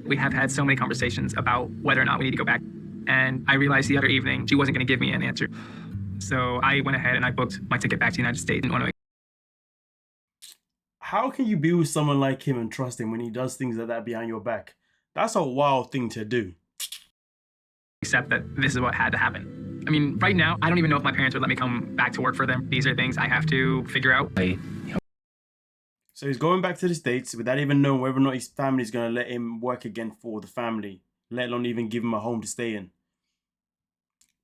We have had so many conversations about whether or not we need to go back. And I realized the other evening she wasn't going to give me an answer. So I went ahead and I booked my ticket back to the United States. How can you be with someone like him and trust him when he does things like that behind your back? That's a wild thing to do. Accept that this is what had to happen. I mean, right now, I don't even know if my parents would let me come back to work for them. These are things I have to figure out. So he's going back to the States without even knowing whether or not his family is going to let him work again for the family, let alone even give him a home to stay in.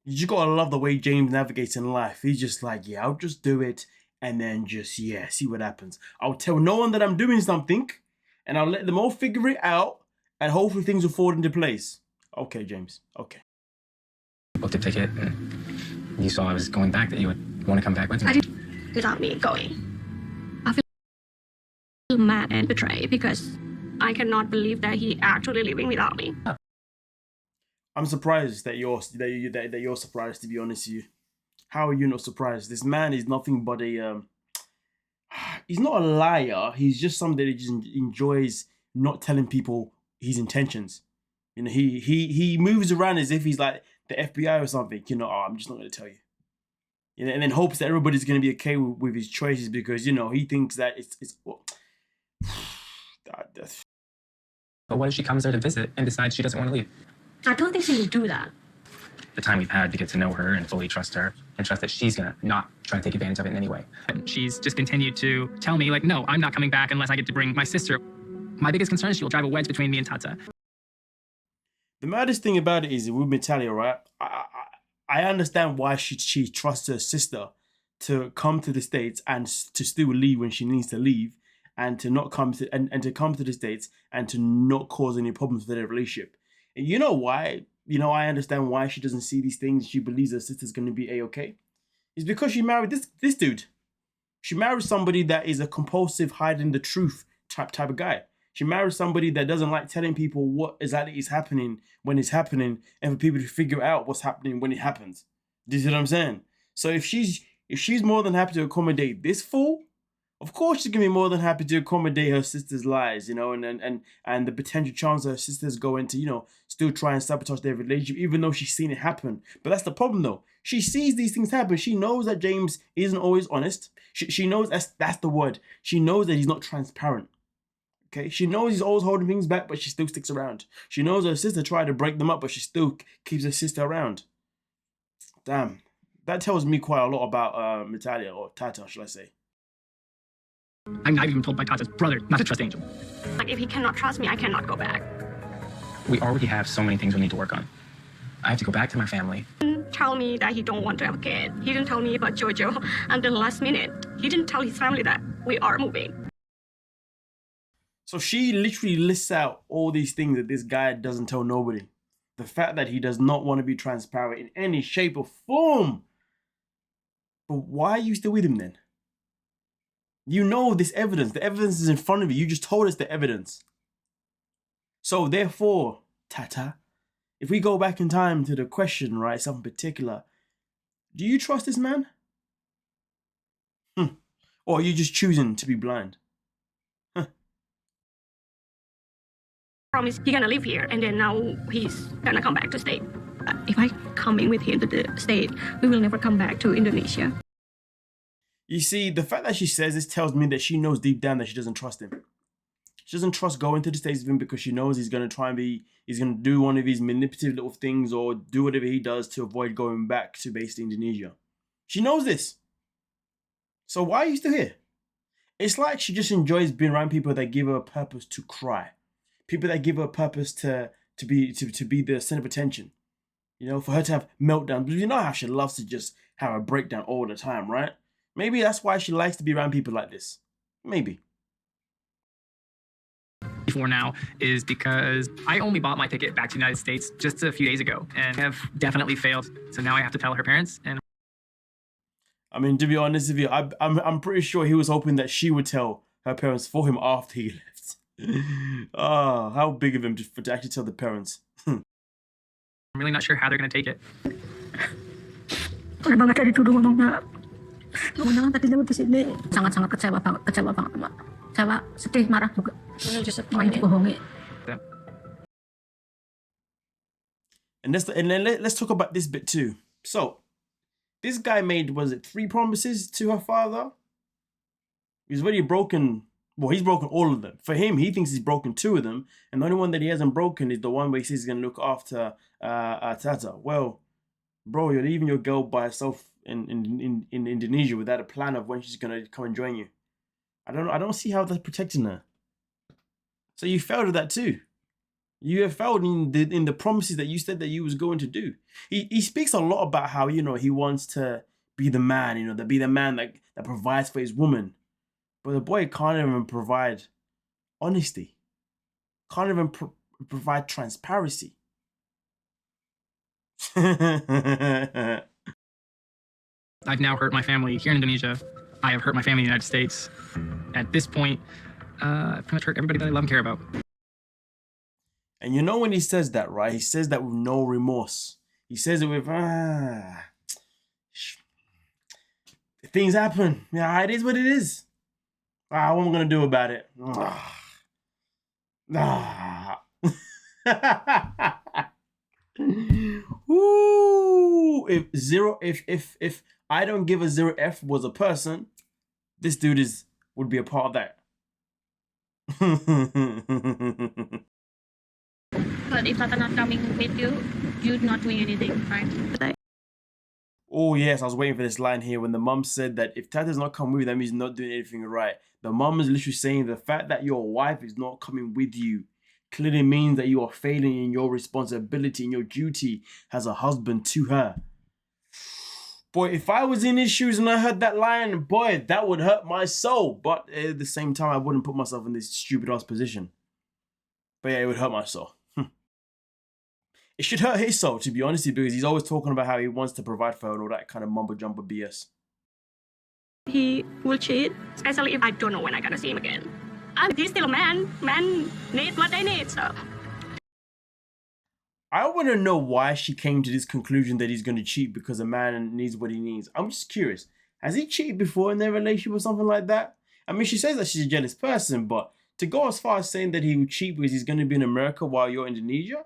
You just gotta love the way James navigates in life. He's just like, yeah, I'll just do it and then just, yeah, see what happens. I'll tell no one that I'm doing something and I'll let them all figure it out and hopefully things will fall into place. Okay, James, okay. Booked a ticket and you saw I was going back, that you would want to come back with me. I did without me going. I feel mad and betrayed because I cannot believe that he actually living without me. I'm surprised that you're surprised, to be honest with you. How are you not surprised? This man is nothing but a he's not a liar. He's just somebody that just enjoys not telling people his intentions. You know, he moves around as if he's like the FBI or something. You know, oh, I'm just not going to tell you. You know, and then hopes that everybody's going to be okay with his choices because, you know, he thinks that it's well, But what if she comes there to visit and decides she doesn't want to leave? I don't think she will do that. The time we've had to get to know her and fully trust her and trust that she's going to not try to take advantage of it in any way. And she's just continued to tell me, like, no, I'm not coming back unless I get to bring my sister. My biggest concern is she will drive a wedge between me and Tata. The maddest thing about it is with Meitalia, right? I understand why she trusts her sister to come to the States and to still leave when she needs to leave and to not come to and to come to the States and to not cause any problems for their relationship. And you know why? You know, I understand why she doesn't see these things. She believes her sister's going to be A-okay. It's because she married this dude. She married somebody that is a compulsive, hiding the truth type of guy. She married somebody that doesn't like telling people what exactly is happening when it's happening and for people to figure out what's happening when it happens. Do you see what I'm saying? So if she's more than happy to accommodate this fool, of course she's gonna be more than happy to accommodate her sister's lies, you know, and the potential chance her sisters going to, you know, still try and sabotage their relationship, even though she's seen it happen. But that's the problem though. She sees these things happen. She knows that James isn't always honest. She knows that's the word. She knows that he's not transparent. Okay, she knows he's always holding things back, but she still sticks around. She knows her sister tried to break them up, but she still keeps her sister around. Damn, that tells me quite a lot about Meitalia, or Tata, should I say. I'm not even told by Tata's brother not to trust Angel. Like, if he cannot trust me, I cannot go back. We already have so many things we need to work on. I have to go back to my family. He didn't tell me that he don't want to have a kid. He didn't tell me about Jojo until the last minute. He didn't tell his family that we are moving. So she literally lists out all these things that this guy doesn't tell nobody. The fact that he does not want to be transparent in any shape or form. But why are you still with him then? You know this evidence. The evidence is in front of you. You just told us the evidence. So therefore, Tata, if we go back in time to the question, right, something particular, do you trust this man? Or are you just choosing to be blind? Promise he's gonna live here, and then now he's gonna come back to state. If I come in with him to the state, we will never come back to Indonesia. You see, the fact that she says this tells me that she knows deep down that she doesn't trust him. She doesn't trust going to the States with him because she knows he's going to do one of these manipulative little things or do whatever he does to avoid going back to basically Indonesia. She knows this. So why are you still here? It's like she just enjoys being around people that give her a purpose to cry. People that give her a purpose to be the center of attention. You know, for her to have meltdowns. But you know how she loves to just have a breakdown all the time, right? Maybe that's why she likes to be around people like this. Maybe. For now is because I only bought my ticket back to the United States just a few days ago and have definitely failed. So now I have to tell her parents. And I mean, to be honest with you, I'm pretty sure he was hoping that she would tell her parents for him after he left. Oh, how big of him to actually tell the parents. I'm really not sure how they're going to take it. Banget tadi tuduh ngomongnya. Ngomong tadi lewat ke sini. Sangat-sangat kecewa banget, Mak. Kecewa, sedih, marah juga. Main dibohongi. And let's talk about this bit too. So, this guy made, was it 3 promises to her father? He's already broken, well, he's broken all of them. For him, he thinks he's broken 2 of them, and the only one that he hasn't broken is the one where he says he's gonna look after Tata. Well, bro, you're leaving your girl by herself in Indonesia without a plan of when she's gonna come and join you. I don't see how that's protecting her. So you failed at that too. You have failed in the promises that you said that you was going to do. He speaks a lot about how, you know, he wants to be the man, you know, to be the man that provides for his woman. But the boy can't even provide honesty. Can't even provide transparency. I've now hurt my family here in Indonesia. I have hurt my family in the United States. At this point, I've pretty much hurt everybody that I love and care about. And you know when he says that, right? He says that with no remorse. He says it with, things happen. Yeah, it is what it is. What am I going to do about it? Ooh, if I don't give a 0F was a person, this dude would be a part of that. But if Tata not coming with you, you're not doing anything, right? Oh yes, I was waiting for this line here when the mum said that if Tata's not coming with you, that means not doing anything right. The mum is literally saying the fact that your wife is not coming with you clearly means that you are failing in your responsibility and your duty as a husband to her. Boy, if I was in his shoes and I heard that line, boy, that would hurt my soul. But at the same time, I wouldn't put myself in this stupid ass position. But yeah, it would hurt my soul. It should hurt his soul, to be honest, because he's always talking about how he wants to provide for her and all that kind of mumbo jumbo BS. He will cheat, especially if I don't know when I'm gonna see him again. He's still a man. Men need what they need, so. I want to know why she came to this conclusion that he's going to cheat because a man needs what he needs. I'm just curious. Has he cheated before in their relationship or something like that? I mean, she says that she's a jealous person, but to go as far as saying that he would cheat because he's going to be in America while you're in Indonesia,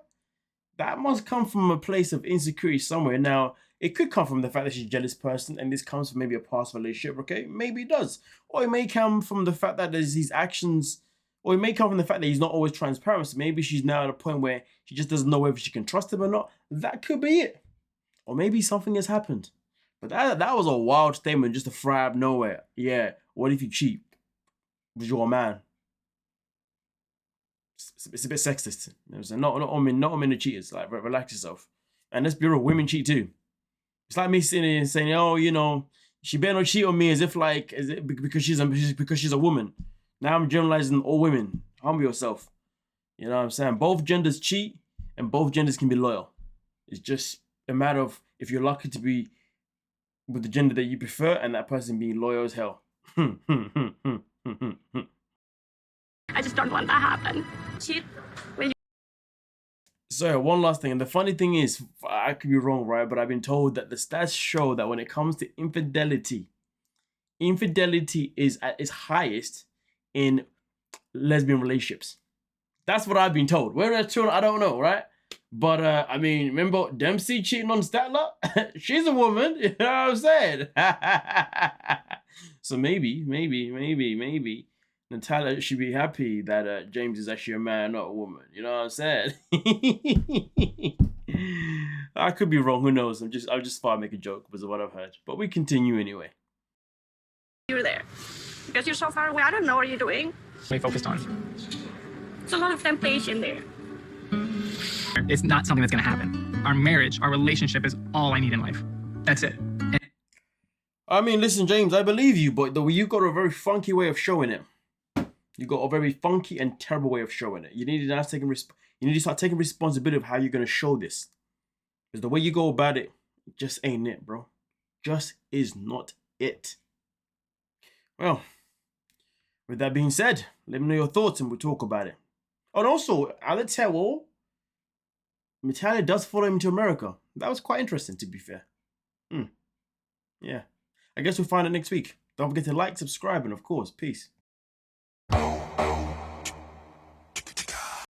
that must come from a place of insecurity somewhere. Now, it could come from the fact that she's a jealous person and this comes from maybe a past relationship, okay? Maybe it does. Or it may come from the fact that there's these actions, or it may come from the fact that he's not always transparent. So maybe she's now at a point where she just doesn't know whether she can trust him or not. That could be it. Or maybe something has happened. But that was a wild statement just to fry out of nowhere. Yeah, what if you cheat? Because you're a man. It's a bit sexist. You know, not all men are cheaters. Like, relax yourself. And let's be real, women cheat too. It's like me sitting here and saying, oh, you know, she better not cheat on me because she's a woman. Now I'm generalizing all women. Humble yourself. You know what I'm saying? Both genders cheat and both genders can be loyal. It's just a matter of if you're lucky to be with the gender that you prefer and that person being loyal as hell. I just don't want that to happen. Cheat when you. So one last thing, and the funny thing is, I could be wrong, right? But I've been told that the stats show that when it comes to infidelity is at its highest in lesbian relationships. That's what I've been told. Whether that's true, I don't know, right? But I mean, remember Dempsey cheating on Statler? She's a woman, you know what I'm saying? So maybe Natalia should be happy that James is actually a man, not a woman. You know what I'm saying? I could be wrong. Who knows? I'll just thought I'd make a joke because of what I've heard. But we continue anyway. You're there because you're so far away. I don't know what you're doing. What are you focused on? There's a lot of temptation there. It's not something that's going to happen. Our marriage, our relationship is all I need in life. That's it. I mean, listen, James, I believe you, but you got a very funky way of showing it. You got a very funky and terrible way of showing it. You need to start taking responsibility of how you're going to show this. Because the way you go about it just ain't it, bro. Just is not it. Well, with that being said, let me know your thoughts and we'll talk about it. Oh, and also, I'll tell you all, Meitalia does follow him to America. That was quite interesting, to be fair. Yeah. I guess we'll find it next week. Don't forget to like, subscribe, and of course, peace.